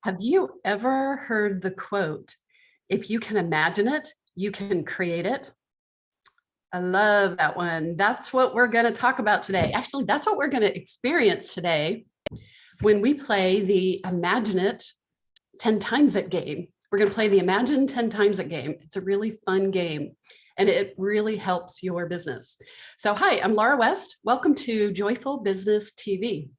Have you ever heard the quote, if you can imagine it, you can create it? I love that one. That's what we're going to talk about today. Actually, that's what we're going to experience today when we play the Imagine It 10 Times It game. We're going to play the Imagine 10 Times It game. It's a really fun game and it really helps your business. So, hi, I'm Laura West. Welcome to Joyful Business TV.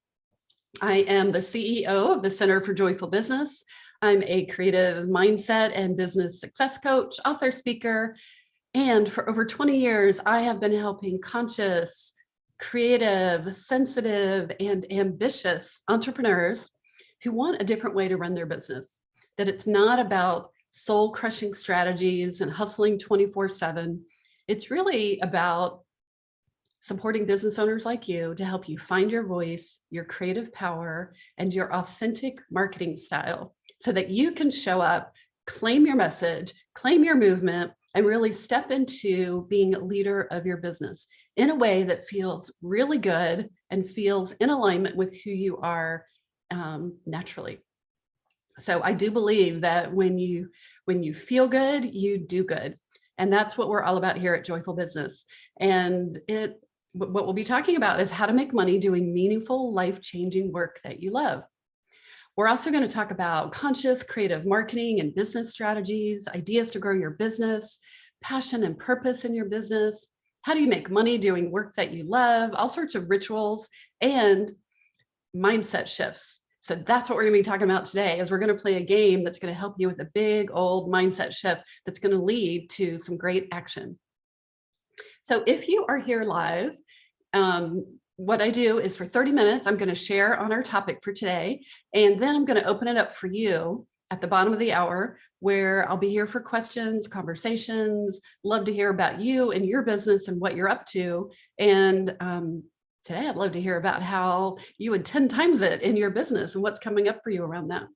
I am the CEO of the Center for Joyful Business. I'm a creative mindset and business success coach, author, speaker, and for over 20 years, I have been helping conscious, creative, sensitive, and ambitious entrepreneurs who want a different way to run their business. That it's not about soul-crushing strategies and hustling 24/7. It's really about supporting business owners like you to help you find your voice, your creative power, and your authentic marketing style so that you can show up, claim your message, claim your movement, and really step into being a leader of your business in a way that feels really good and feels in alignment with who you are naturally. So I do believe that when you feel good, you do good. And that's what we're all about here at Joyful Business. And what we'll be talking about is how to make money doing meaningful, life-changing work that you love. We're also going to talk about conscious, creative marketing and business strategies, ideas to grow your business, passion and purpose in your business. How do you make money doing work that you love? All sorts of rituals and mindset shifts. So that's what we're going to be talking about today, is we're going to play a game that's going to help you with a big old mindset shift that's going to lead to some great action. So if you are here live, what I do is for 30 minutes, I'm going to share on our topic for today, and then I'm going to open it up for you at the bottom of the hour, where I'll be here for questions, conversations, love to hear about you and your business and what you're up to. And today I'd love to hear about how you would 10 times it in your business and what's coming up for you around that.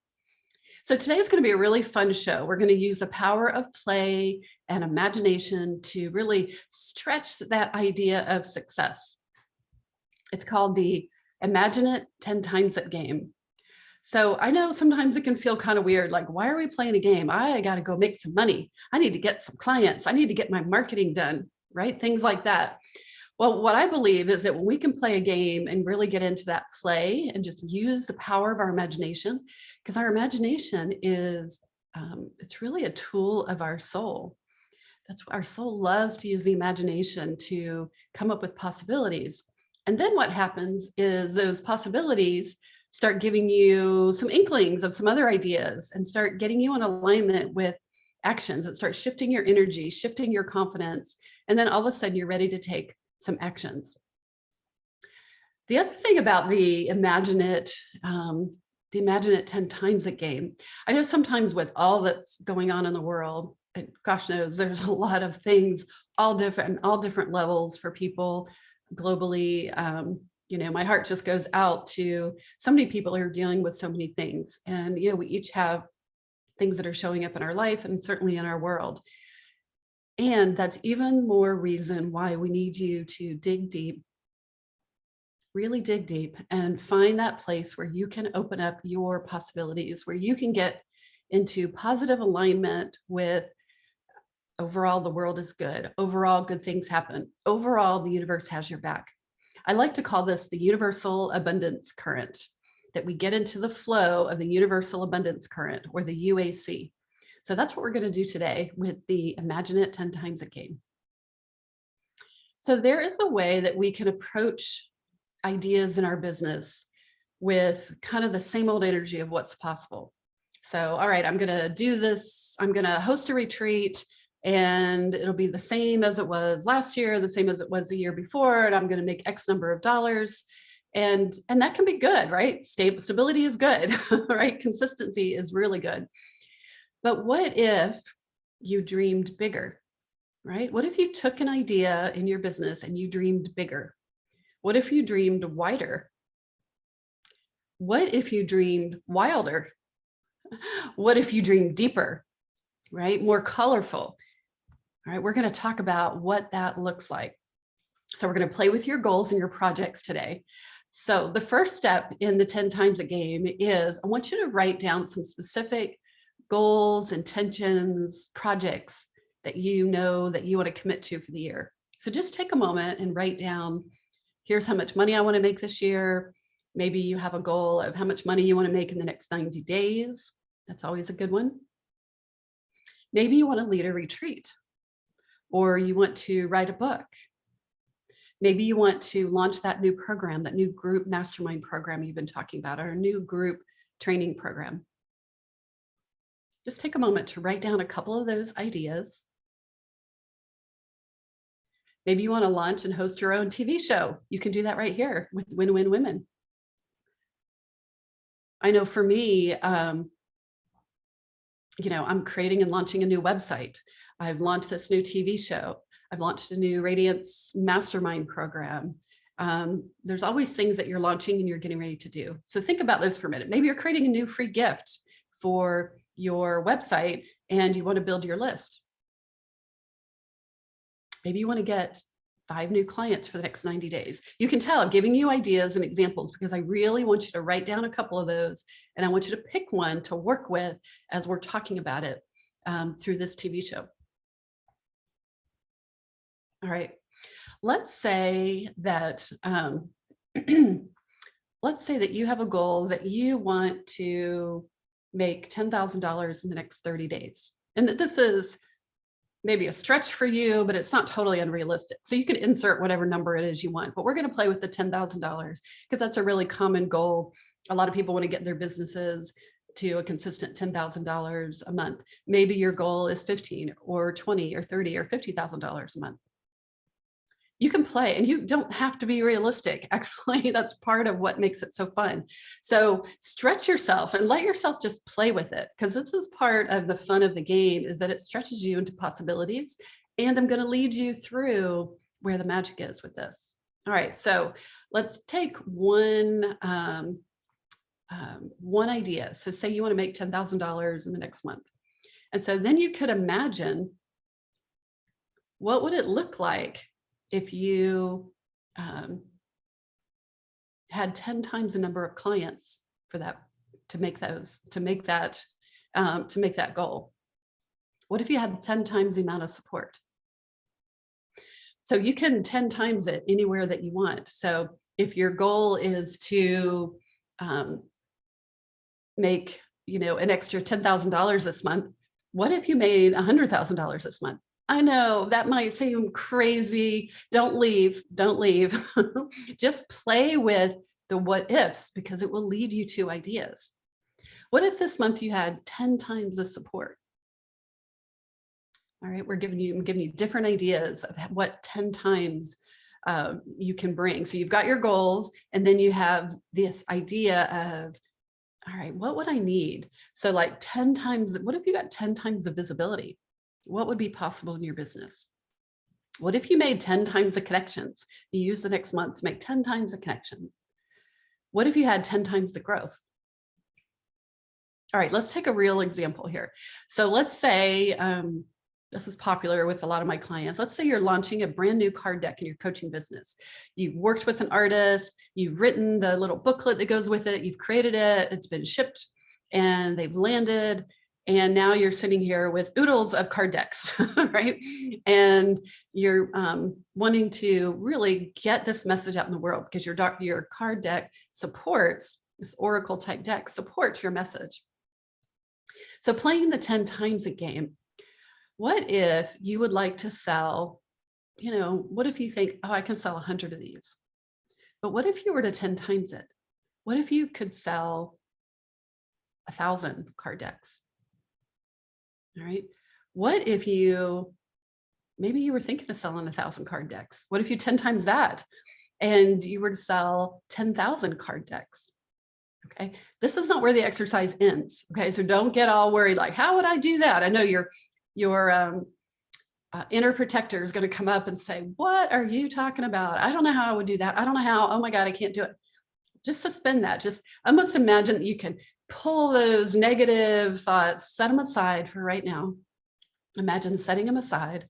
So today is going to be a really fun show. We're going to use the power of play and imagination to really stretch that idea of success. It's called the Imagine It 10 Times It game. So I know sometimes it can feel kind of weird, like, why are we playing a game? I got to go make some money. I need to get some clients. I need to get my marketing done, right? Things like that. Well, what I believe is that when we can play a game and really get into that play and just use the power of our imagination, because our imagination is, it's really a tool of our soul. That's what our soul loves, to use the imagination to come up with possibilities. And then what happens is those possibilities start giving you some inklings of some other ideas and start getting you in alignment with actions that start shifting your energy, shifting your confidence. And then all of a sudden you're ready to take some actions. The other thing about the Imagine It 10 Times It game, I know sometimes with all that's going on in the world, and gosh knows there's a lot of things, all different levels for people globally. You know, my heart just goes out to so many people who are dealing with so many things. And, you know, we each have things that are showing up in our life and certainly in our world. And that's even more reason why we need you to dig deep, really dig deep, and find that place where you can open up your possibilities, where you can get into positive alignment with overall the world is good, overall good things happen, overall the universe has your back. I like to call this the universal abundance current, that we get into the flow of the universal abundance current, or the UAC. So that's what we're going to do today with the Imagine It 10 Times It game. So there is a way that we can approach ideas in our business with kind of the same old energy of what's possible. So, all right, I'm going to do this. I'm going to host a retreat, and it'll be the same as it was last year, the same as it was the year before, and I'm going to make X number of dollars. And that can be good, right? Stability is good, right? Consistency is really good. But what if you dreamed bigger, right? What if you took an idea in your business and you dreamed bigger? What if you dreamed wider? What if you dreamed wilder? What if you dreamed deeper, right? More colorful. All right, we're going to talk about what that looks like. So we're going to play with your goals and your projects today. So the first step in the 10 times a game is I want you to write down some specific goals, intentions, projects that you know that you want to commit to for the year. So just take a moment and write down, here's how much money I want to make this year. Maybe you have a goal of how much money you want to make in the next 90 days. That's always a good one. Maybe you want to lead a retreat, or you want to write a book. Maybe you want to launch that new program, that new group mastermind program you've been talking about, or a new group training program. Just take a moment to write down a couple of those ideas. Maybe you want to launch and host your own TV show. You can do that right here with Win-Win Women. I know for me, I'm creating and launching a new website. I've launched this new TV show. I've launched a new Radiance Mastermind program. There's always things that you're launching and you're getting ready to do. So think about those for a minute. Maybe you're creating a new free gift for your website and you want to build your list. Maybe you want to get 5 new clients for the next 90 days. You can tell I'm giving you ideas and examples because I really want you to write down a couple of those, and I want you to pick one to work with as we're talking about it through this TV show. All right, let's say that let's say that you have a goal that you want to make $10,000 in the next 30 days, and that this is maybe a stretch for you, but it's not totally unrealistic. So you can insert whatever number it is you want, but we're going to play with the $10,000 because that's a really common goal. A lot of people want to get their businesses to a consistent $10,000 a month. Maybe your goal is 15 or 20 or 30 or $50,000 a month. You can play, and you don't have to be realistic. Actually, that's part of what makes it so fun. So stretch yourself and let yourself just play with it, because this is part of the fun of the game, is that it stretches you into possibilities. And I'm going to lead you through where the magic is with this. All right, so let's take one idea. So say you want to make $10,000 in the next month. And so then you could imagine, what would it look like if you had 10 times the number of clients for that, to make that goal? What if you had 10 times the amount of support? So you can 10 times it anywhere that you want. So if your goal is to make, an extra $10,000 this month, what if you made $100,000 this month? I know that might seem crazy. Don't leave. Just play with the what ifs, because it will lead you to ideas. What if this month you had 10 times the support? All right, I'm giving you different ideas of what 10 times you can bring. So you've got your goals, and then you have this idea of, all right, what would I need? So like 10 times, what if you got 10 times the visibility? What would be possible in your business? What if you made 10 times the connections? You use the next month to make 10 times the connections. What if you had 10 times the growth? All right, let's take a real example here. So let's say, this is popular with a lot of my clients. Let's say you're launching a brand new card deck in your coaching business. You've worked with an artist, you've written the little booklet that goes with it, you've created it, it's been shipped, and they've landed. And now you're sitting here with oodles of card decks, right? And you're wanting to really get this message out in the world, because your card deck supports, this Oracle type deck supports your message. So playing the 10 times a game, what if you would like to sell, what if you think, oh, I can sell 100 of these? But what if you were to 10 times it? What if you could sell 1,000 card decks? All right. What if maybe you were thinking of selling 1,000 card decks? What if you 10 times that and you were to sell 10,000 card decks? Okay. This is not where the exercise ends. Okay. So don't get all worried, like, how would I do that? I know your inner protector is going to come up and say, what are you talking about? I don't know how I would do that. I don't know how. Oh my God, I can't do it. Just suspend that. Just almost imagine that you can pull those negative thoughts, set them aside for right now. Imagine setting them aside,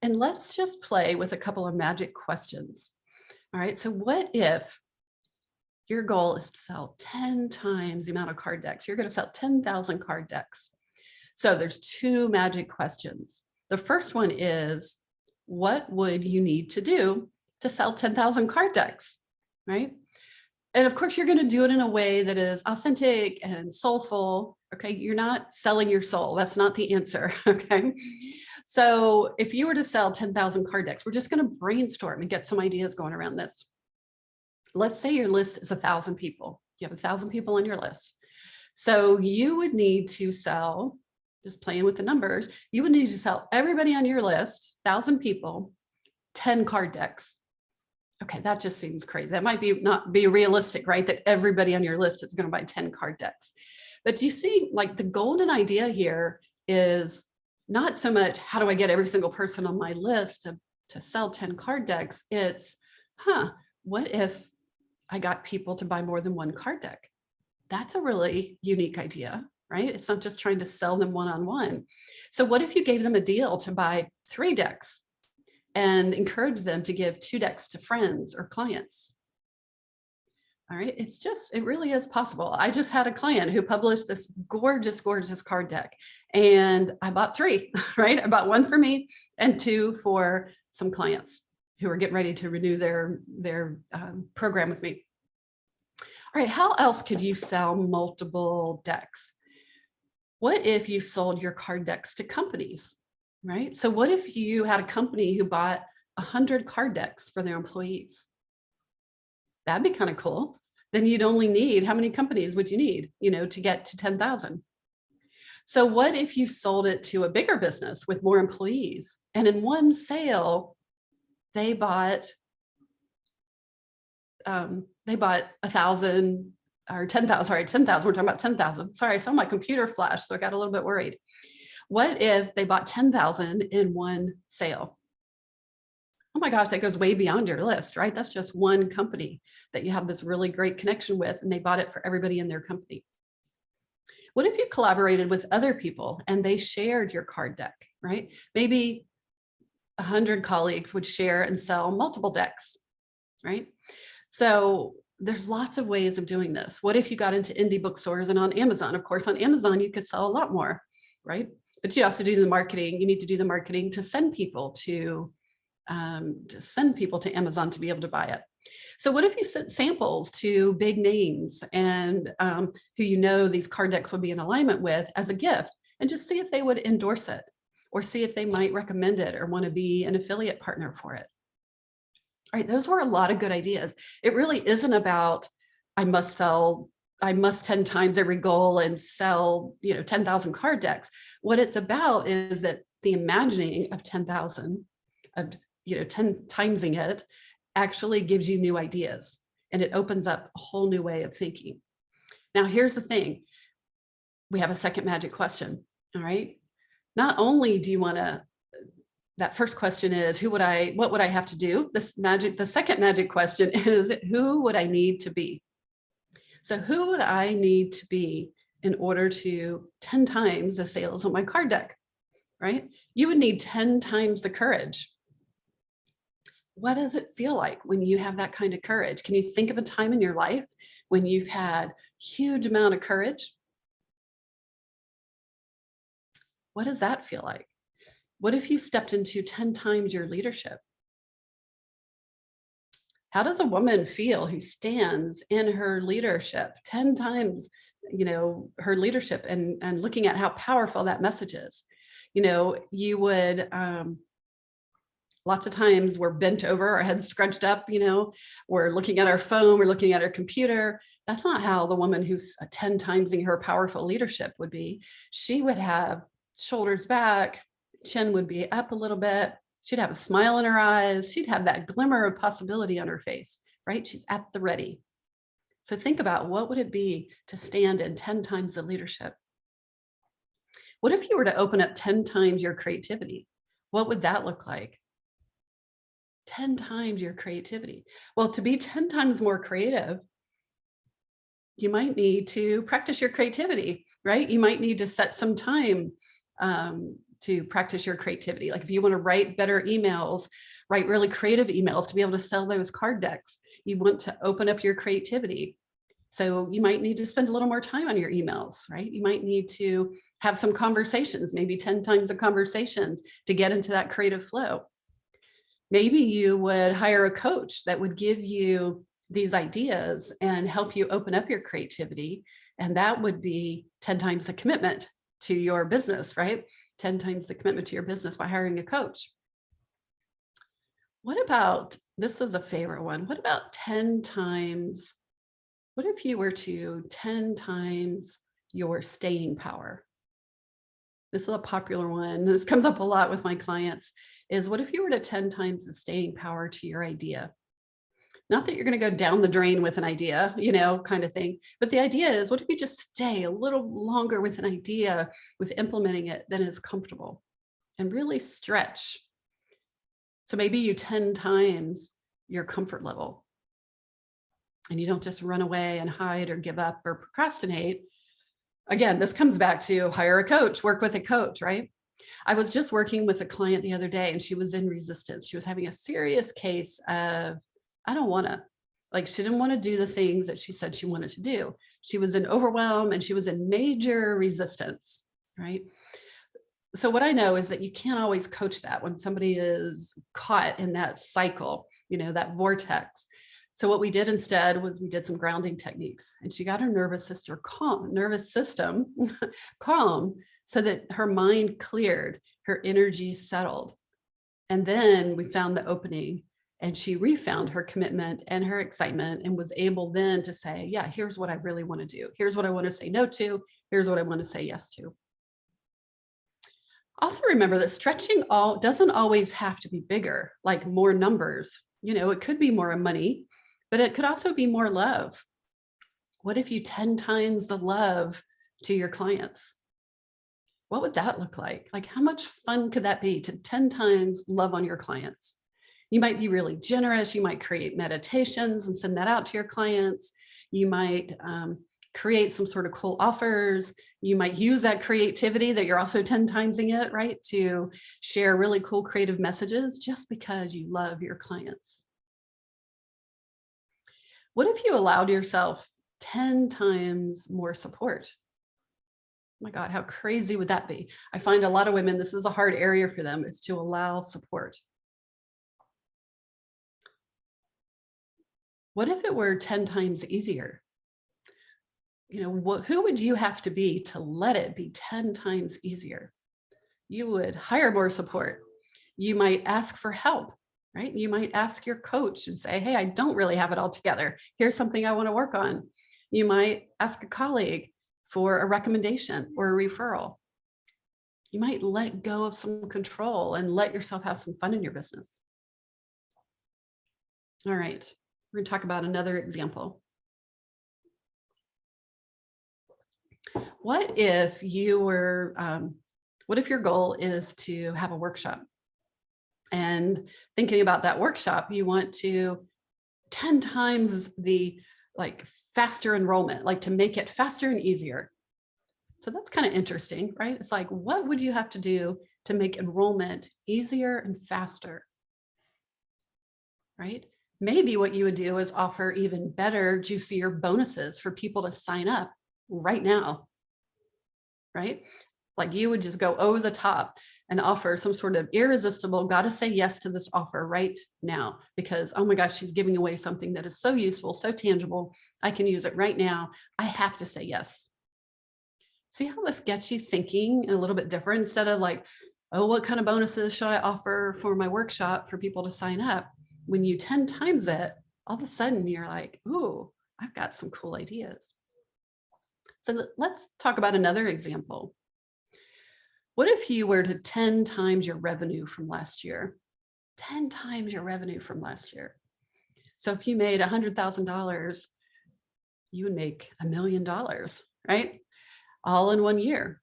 and let's just play with a couple of magic questions. All right. So what if Your goal is to sell 10 times the amount of card decks. You're going to sell 10,000 card decks. So there's two magic questions. The first one is, what would you need to do to sell 10,000 card decks, right? And of course, you're going to do it in a way that is authentic and soulful. Okay. You're not selling your soul. That's not the answer. Okay. So if you were to sell 10,000 card decks, we're just going to brainstorm and get some ideas going around this. Let's say your list is 1,000 people. You have 1,000 people on your list. So you would need to sell, just playing with the numbers, you would need to sell everybody on your list, 1,000 people, 10 card decks. Okay, that just seems crazy. That might not be realistic, right? That everybody on your list is going to buy 10 card decks. But you see, like, the golden idea here is not so much how do I get every single person on my list to sell 10 card decks? It's, what if I got people to buy more than one card deck? That's a really unique idea, right? It's not just trying to sell them one-on-one. So what if you gave them a deal to buy 3 decks and encourage them to give 2 decks to friends or clients? All right, it really is possible. I just had a client who published this gorgeous, gorgeous card deck, and I bought 3, right? I bought 1 for me and 2 for some clients who are getting ready to renew their program with me. All right, how else could you sell multiple decks? What if you sold your card decks to companies, right? So what if you had a company who bought 100 card decks for their employees? That'd be kind of cool. Then you'd only need, how many companies would you need, to get to 10,000? So what if you sold it to a bigger business with more employees, and in one sale, they bought 1,000 or 10,000, sorry, 10,000, we're talking about 10,000. Sorry, I saw my computer flash, so I got a little bit worried. What if they bought 10,000 in one sale? Oh my gosh, that goes way beyond your list, right? That's just one company that you have this really great connection with, and they bought it for everybody in their company. What if you collaborated with other people and they shared your card deck, right? Maybe 100 colleagues would share and sell multiple decks, right? So there's lots of ways of doing this. What if you got into indie bookstores and on Amazon? Of course, on Amazon, you could sell a lot more, right? But you also do the marketing. You need to do the marketing to send people to Amazon to be able to buy it. So what if you sent samples to big names and who these card decks would be in alignment with as a gift, and just see if they would endorse it or see if they might recommend it or want to be an affiliate partner for it. All right, those were a lot of good ideas. It really isn't about I must 10 times every goal and sell 10,000 card decks. What it's about is that the imagining of 10,000, of 10 timesing it, actually gives you new ideas, and it opens up a whole new way of thinking. Now, here's the thing. We have a second magic question, all right? Not only do you want to, that first question is, what would I have to do? The second magic question is, who would I need to be? So who would I need to be in order to 10 times the sales on my card deck, right? You would need 10 times the courage. What does it feel like when you have that kind of courage? Can you think of a time in your life when you've had huge amount of courage? What does that feel like? What if you stepped into 10 times your leadership? How does a woman feel who stands in her leadership 10 times, her leadership, and looking at how powerful that message is? You would, lots of times we're bent over, our heads scrunched up, we're looking at our phone, we're looking at our computer. That's not how the woman who's 10 timesing her powerful leadership would be. She would have shoulders back, chin would be up a little bit. She'd have a smile in her eyes. She'd have that glimmer of possibility on her face, right? She's at the ready. So think about, what would it be to stand in 10 times the leadership? What if you were to open up 10 times your creativity? What would that look like? 10 times your creativity. Well, to be 10 times more creative, you might need to practice your creativity, right? You might need to set some time to practice your creativity. Like if you want to write better emails, write really creative emails to be able to sell those card decks, you want to open up your creativity. So you might need to spend a little more time on your emails, right? You might need to have some conversations, maybe 10 times the conversations to get into that creative flow. Maybe you would hire a coach that would give you these ideas and help you open up your creativity. And that would be 10 times the commitment to your business, right? 10 times the commitment to your business by hiring a coach. What about, this is a favorite one. What about 10 times, what if you were to 10 times your staying power? This is a popular one. This comes up a lot with my clients is what if you were to 10 times the staying power to your idea? Not that you're going to go down the drain with an idea, kind of thing. But the idea is, what if you just stay a little longer with an idea, with implementing it than is comfortable and really stretch? So maybe you 10 times your comfort level and you don't just run away and hide or give up or procrastinate. Again, this comes back to hire a coach, work with a coach, right? I was just working with a client the other day and she was in resistance. She was having a serious case of, I don't want to, she didn't want to do the things that she said she wanted to do. She was in overwhelm and she was in major resistance, right? So what I know is that you can't always coach that when somebody is caught in that cycle, that vortex. So what we did instead was we did some grounding techniques and she got her nervous system calm so that her mind cleared, her energy settled. And then we found the opening and she refound her commitment and her excitement and was able then to say, yeah, here's what I really want to do. Here's what I want to say no to. Here's what I want to say yes to. Also remember that stretching doesn't always have to be bigger, like more numbers. It could be more money, but it could also be more love. What if you 10 times the love to your clients? What would that look like? Like, how much fun could that be to 10 times love on your clients? You might be really generous. You might create meditations and send that out to your clients. You might create some sort of cool offers. You might use that creativity that you're also 10 timesing it, right? To share really cool creative messages just because you love your clients. What if you allowed yourself 10 times more support? Oh my God, how crazy would that be? I find a lot of women, this is a hard area for them, is to allow support. What if it were 10 times easier? Who would you have to be to let it be 10 times easier? You would hire more support. You might ask for help, right? You might ask your coach and say, hey, I don't really have it all together. Here's something I want to work on. You might ask a colleague for a recommendation or a referral. You might let go of some control and let yourself have some fun in your business. All right, we're going to talk about another example. What if your goal is to have a workshop? And thinking about that workshop, you want to 10 times the faster enrollment, to make it faster and easier. So that's kind of interesting, right? It's like, what would you have to do to make enrollment easier and faster, right? Maybe what you would do is offer even better, juicier bonuses for people to sign up right now, right? Like you would just go over the top and offer some sort of irresistible, got to say yes to this offer right now, because, oh my gosh, she's giving away something that is so useful, so tangible. I can use it right now. I have to say yes. See how this gets you thinking a little bit different instead of like, oh, what kind of bonuses should I offer for my workshop for people to sign up? When you 10 times it, all of a sudden you're like, ooh, I've got some cool ideas. So let's talk about another example. What if you were to 10 times your revenue from last year? 10 times your revenue from last year. So if you made $100,000, you would make $1 million, right? All in 1 year.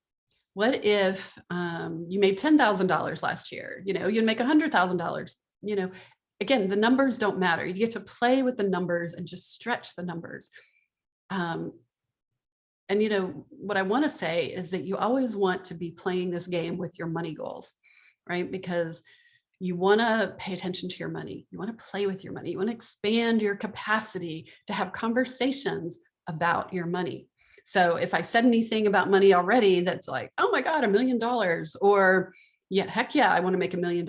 What if you made $10,000 last year? You'd make $100,000. Again, the numbers don't matter. You get to play with the numbers and just stretch the numbers. And what I want to say is that you always want to be playing this game with your money goals, right? Because you want to pay attention to your money. You want to play with your money. You want to expand your capacity to have conversations about your money. So if I said anything about money already, that's like, oh my God, $1 million, or yeah, heck yeah, I want to make $1 million.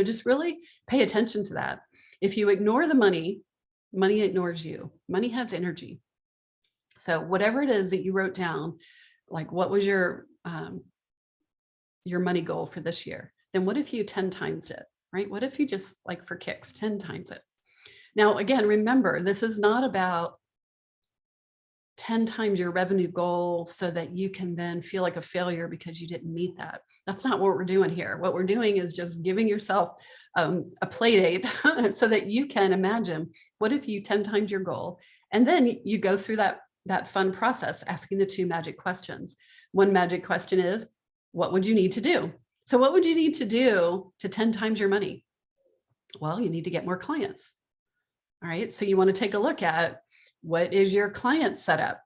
Just really pay attention to that. If you ignore the money, money ignores you. Money has energy. So whatever it is that you wrote down, like what was your money goal for this year? Then what if you 10 times it, right? What if you just, like, for kicks, 10 times it? Now, again, remember, this is not about 10 times your revenue goal so that you can then feel like a failure because you didn't meet that. That's not what we're doing here. What we're doing is just giving yourself a play date so that you can imagine, what if you 10 times your goal? And then you go through that fun process, asking the 2 magic questions. One magic question is, what would you need to do? So what would you need to do to 10 times your money? Well, you need to get more clients. All right. So you want to take a look at, what is your client setup?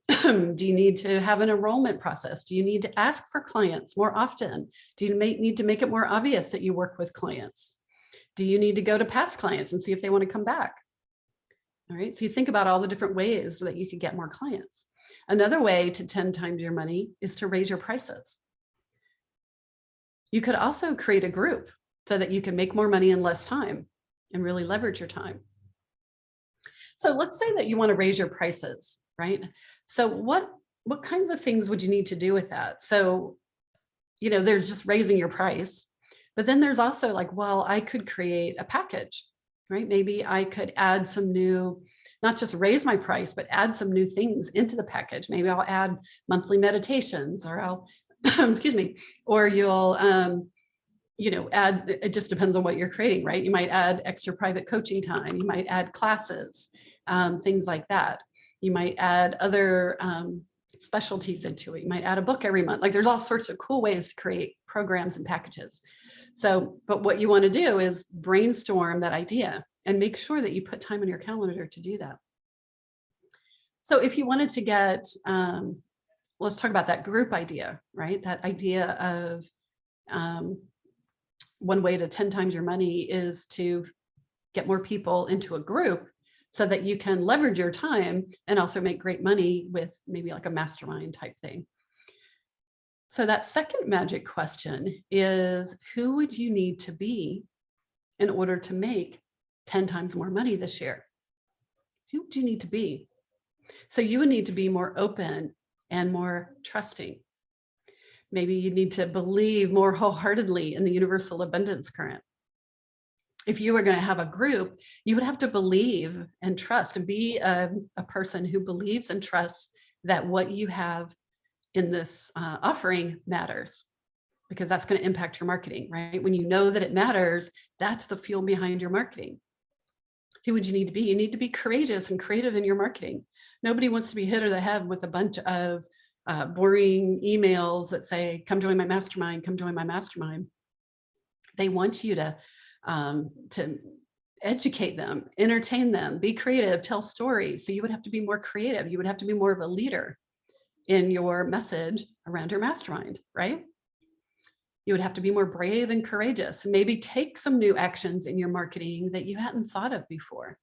Do you need to have an enrollment process? Do you need to ask for clients more often? Do you need to make it more obvious that you work with clients? Do you need to go to past clients and see if they want to come back? All right. So you think about all the different ways that you could get more clients. Another way to 10 times your money is to raise your prices. You could also create a group so that you can make more money in less time and really leverage your time. So let's say that you want to raise your prices, right? So what kinds of things would you need to do with that? So, there's just raising your price, but then there's also like, well, I could create a package, right? Maybe I could add some new, not just raise my price, but add some new things into the package. Maybe I'll add monthly meditations, or I'll, excuse me, or you'll, add, it just depends on what you're creating, right? You might add extra private coaching time. You might add classes, things like that. You might add other specialties into it. You might add a book every month. Like, there's all sorts of cool ways to create programs and packages. So, but what you want to do is brainstorm that idea and make sure that you put time on your calendar to do that. So if you wanted to get, let's talk about that group idea, right? That idea of one way to 10 times your money is to get more people into a group so that you can leverage your time and also make great money with maybe like a mastermind type thing. So that second magic question is, who would you need to be in order to make 10 times more money this year? Who do you need to be? So you would need to be more open and more trusting. Maybe you need to believe more wholeheartedly in the universal abundance current. If you were going to have a group, you would have to believe and trust, and be a person who believes and trusts that what you have in this offering matters, because that's going to impact your marketing, right? When you know that it matters, that's the fuel behind your marketing. Who would you need to be? You need to be courageous and creative in your marketing. Nobody wants to be hit over the head with a bunch of boring emails that say, come join my mastermind, come join my mastermind. They want you to educate them, entertain them, be creative, tell stories. So you would have to be more creative. You would have to be more of a leader in your message around your mastermind, right? You would have to be more brave and courageous, and maybe take some new actions in your marketing that you hadn't thought of before.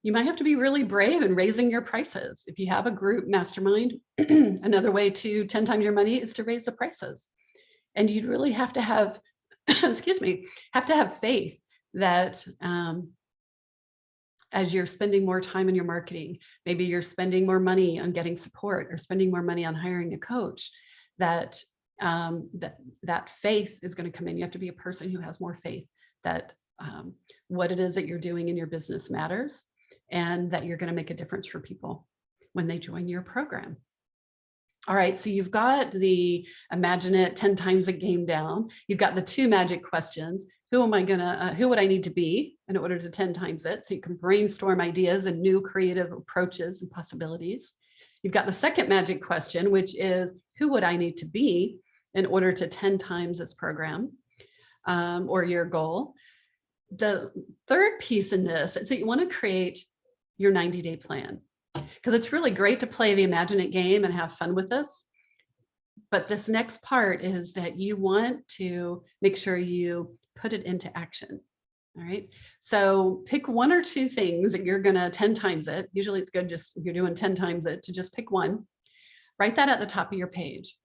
You might have to be really brave in raising your prices. If you have a group mastermind, another way to 10 times your money is to raise the prices. And you'd really have to have, excuse me, have to have faith that as you're spending more time in your marketing, maybe you're spending more money on getting support or spending more money on hiring a coach, that that faith is going to come in. You have to be a person who has more faith that what it is that you're doing in your business matters, and that you're going to make a difference for people when they join your program. All right, so you've got the imagine it 10 times a game down. You've got the 2 magic questions. Who would I need to be in order to 10 times it? So you can brainstorm ideas and new creative approaches and possibilities. You've got the second magic question, which is, who would I need to be in order to 10 times this program or your goal? The third piece in this is that you want to create your 90-day plan, because it's really great to play the imagine it game and have fun with this. But this next part is that you want to make sure you put it into action. All right. So pick one or two things that you're going to 10 times it. Usually it's good just if you're doing 10 times it to just pick one. Write that at the top of your page.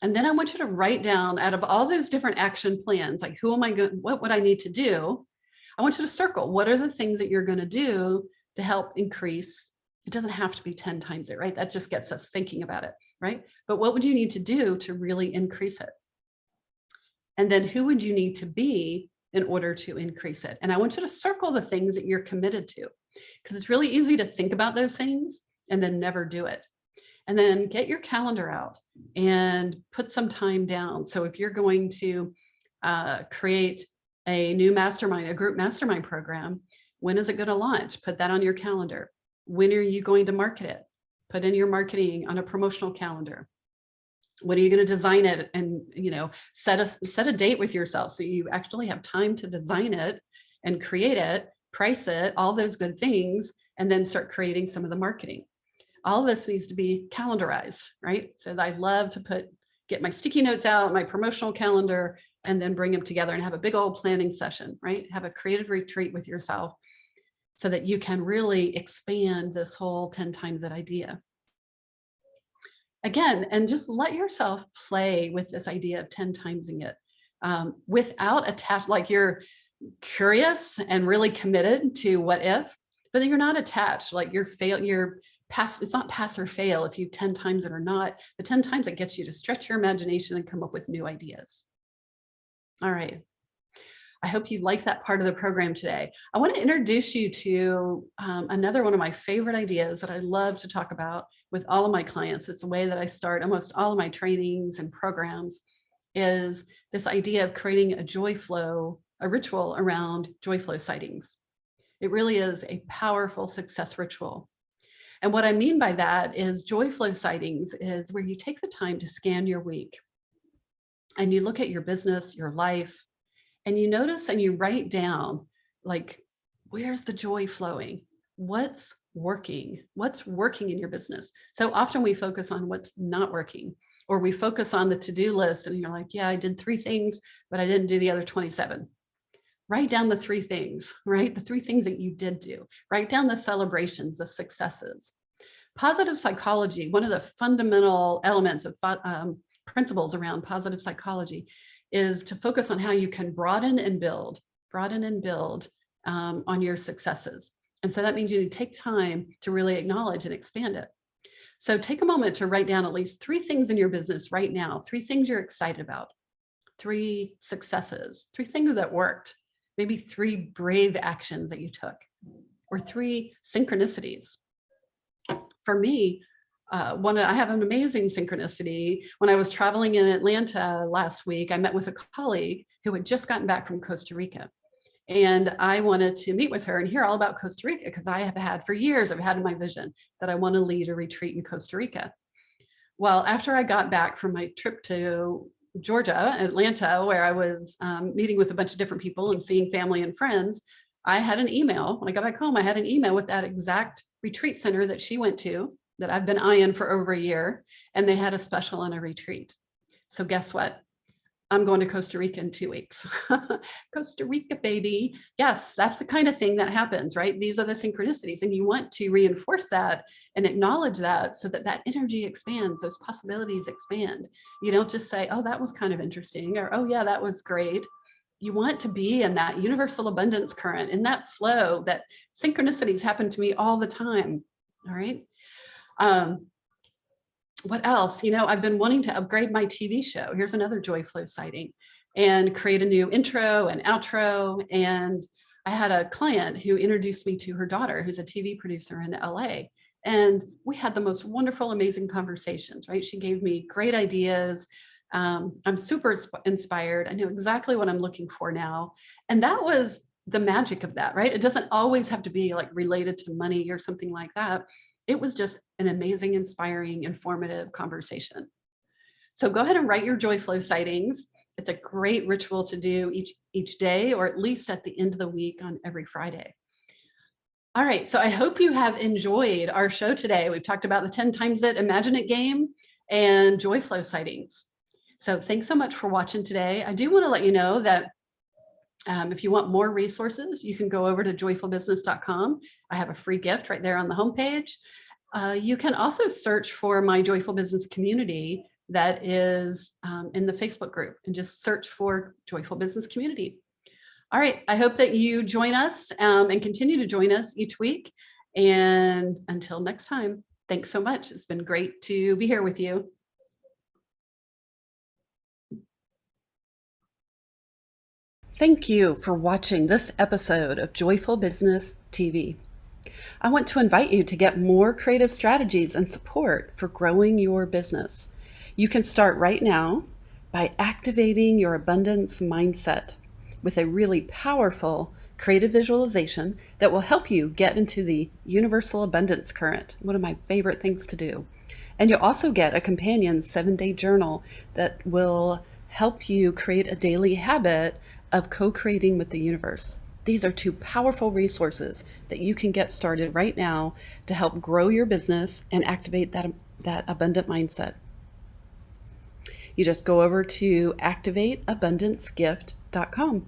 And then I want you to write down out of all those different action plans, like who am I going, what would I need to do? I want you to circle what are the things that you're going to do to help increase. It doesn't have to be 10 times it, right? That just gets us thinking about it, right? But what would you need to do to really increase it? And then who would you need to be in order to increase it? And I want you to circle the things that you're committed to, because it's really easy to think about those things and then never do it. And then get your calendar out and put some time down. So if you're going to create a new mastermind, a group mastermind program, when is it going to launch? Put that on your calendar. When are you going to market it? Put in your marketing on a promotional calendar. When are you going to design it? And, you know, set a date with yourself so you actually have time to design it and create it, price it, all those good things, and then start creating some of the marketing. All this needs to be calendarized, right? So I love to get my sticky notes out, my promotional calendar, and then bring them together and have a big old planning session, right? Have a creative retreat with yourself so that you can really expand this whole 10 times that idea. Again, and just let yourself play with this idea of 10 timesing it without attached, like you're curious and really committed to what if, but then you're not attached, like it's not pass or fail if you 10 times it or not. The 10 times it gets you to stretch your imagination and come up with new ideas. All right. I hope you liked that part of the program today. I want to introduce you to another one of my favorite ideas that I love to talk about with all of my clients. It's the way that I start almost all of my trainings and programs, is this idea of creating a joy flow, a ritual around joy flow sightings. It really is a powerful success ritual. And what I mean by that is joy flow sightings is where you take the time to scan your week and you look at your business, your life, and you notice and you write down, like, where's the joy flowing? What's working? What's working in your business? So often we focus on what's not working, or we focus on the to-do list and you're like, yeah, I did 3 things, but I didn't do the other 27. Write down the 3 things, right? The 3 things that you did do. Write down the celebrations, the successes. Positive psychology, one of the fundamental elements of principles around positive psychology is to focus on how you can broaden and build on your successes. And so that means you need to take time to really acknowledge and expand it. So take a moment to write down at least 3 things in your business right now, 3 things you're excited about, 3 successes, 3 things that worked. Maybe 3 brave actions that you took, or 3 synchronicities. For me, I have an amazing synchronicity. When I was traveling in Atlanta last week, I met with a colleague who had just gotten back from Costa Rica. And I wanted to meet with her and hear all about Costa Rica, because I have had for years, I've had in my vision that I want to lead a retreat in Costa Rica. Well, after I got back from my trip to Georgia, Atlanta, where I was meeting with a bunch of different people and seeing family and friends, I had an email. When I got back home, I had an email with that exact retreat center that she went to, that I've been eyeing for over a year, and they had a special on a retreat. So guess what? I'm going to Costa Rica in 2 weeks. Costa Rica, baby. Yes, that's the kind of thing that happens, right? These are the synchronicities, and you want to reinforce that and acknowledge that so that that energy expands, those possibilities expand. You don't just say, oh, that was kind of interesting, or, oh yeah, that was great. You want to be in that universal abundance current, in that flow. That synchronicities happen to me all the time. All right. What else? You know, I've been wanting to upgrade my TV show. Here's another joy flow sighting, and create a new intro and outro. And I had a client who introduced me to her daughter, who's a TV producer in LA. And we had the most wonderful, amazing conversations, right? She gave me great ideas. I'm super inspired. I know exactly what I'm looking for now. And that was the magic of that, right? It doesn't always have to be like related to money or something like that. It was just an amazing, inspiring, informative conversation. So go ahead and write your joy flow sightings. It's a great ritual to do each day, or at least at the end of the week on every Friday. All right, so I hope you have enjoyed our show today. We've talked about the 10 times it, Imagine It game, and joy flow sightings. So thanks so much for watching today. I do want to let you know that If you want more resources, you can go over to joyfulbusiness.com. I have a free gift right there on the homepage. You can also search for my Joyful Business community that is in the Facebook group, and just search for Joyful Business Community. All right, I hope that you join us and continue to join us each week. And until next time, thanks so much. It's been great to be here with you. Thank you for watching this episode of Joyful Business TV. I want to invite you to get more creative strategies and support for growing your business. You can start right now by activating your abundance mindset with a really powerful creative visualization that will help you get into the universal abundance current, one of my favorite things to do. And you'll also get a companion 7-day journal that will help you create a daily habit of co-creating with the universe. These are two powerful resources that you can get started right now to help grow your business and activate that abundant mindset. You just go over to activateabundancegift.com.